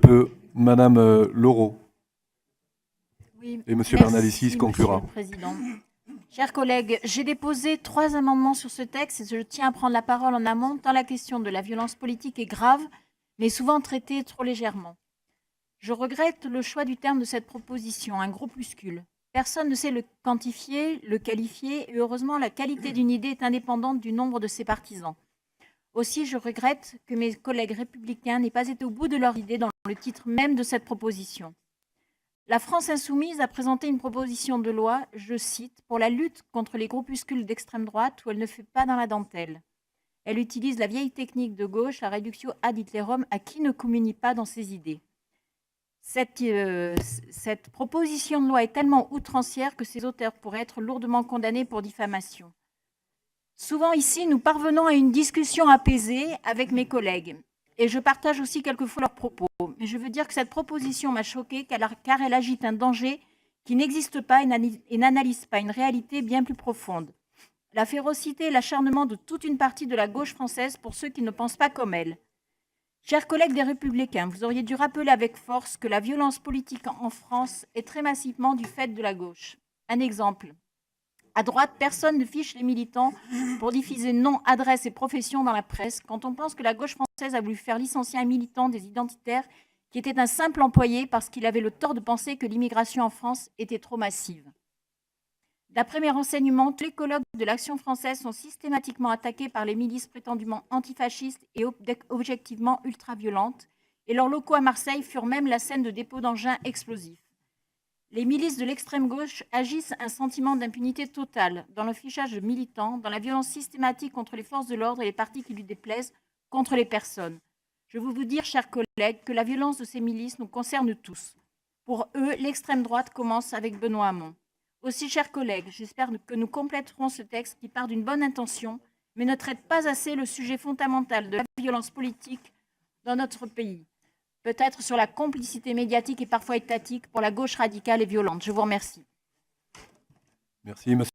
peu Madame Laureau. Oui, et Monsieur merci, Bernalicis conclura. Monsieur le Président. Chers collègues, j'ai déposé 3 amendements sur ce texte et je tiens à prendre la parole en amont tant la question de la violence politique est grave, mais souvent traitée trop légèrement. Je regrette le choix du terme de cette proposition, un groupuscule. Personne ne sait le quantifier, le qualifier, et heureusement la qualité d'une idée est indépendante du nombre de ses partisans. Aussi, je regrette que mes collègues républicains n'aient pas été au bout de leur idée dans le titre même de cette proposition. La France insoumise a présenté une proposition de loi, je cite, pour la lutte contre les groupuscules d'extrême droite où elle ne fait pas dans la dentelle. Elle utilise la vieille technique de gauche, la réductio ad Hitlerum, à qui ne communie pas dans ses idées. Cette proposition de loi est tellement outrancière que ses auteurs pourraient être lourdement condamnés pour diffamation. Souvent ici, nous parvenons à une discussion apaisée avec mes collègues. Et je partage aussi quelquefois leurs propos. Mais je veux dire que cette proposition m'a choquée car elle agite un danger qui n'existe pas et n'analyse pas une réalité bien plus profonde. La férocité et l'acharnement de toute une partie de la gauche française pour ceux qui ne pensent pas comme elle. Chers collègues des Républicains, vous auriez dû rappeler avec force que la violence politique en France est très massivement du fait de la gauche. Un exemple. À droite, personne ne fiche les militants pour diffuser noms, adresses et professions dans la presse quand on pense que la gauche française a voulu faire licencier un militant des identitaires qui était un simple employé parce qu'il avait le tort de penser que l'immigration en France était trop massive. D'après mes renseignements, tous les colloques de l'Action française sont systématiquement attaqués par les milices prétendument antifascistes et objectivement ultra-violentes, et leurs locaux à Marseille furent même la scène de dépôt d'engins explosifs. Les milices de l'extrême gauche agissent un sentiment d'impunité totale dans le fichage de militants, dans la violence systématique contre les forces de l'ordre et les partis qui lui déplaisent, contre les personnes. Je veux vous dire, chers collègues, que la violence de ces milices nous concerne tous. Pour eux, l'extrême droite commence avec Benoît Hamon. Aussi, chers collègues, j'espère que nous compléterons ce texte qui part d'une bonne intention, mais ne traite pas assez le sujet fondamental de la violence politique dans notre pays. Peut-être sur la complicité médiatique et parfois étatique pour la gauche radicale et violente. Je vous remercie. Merci, Monsieur.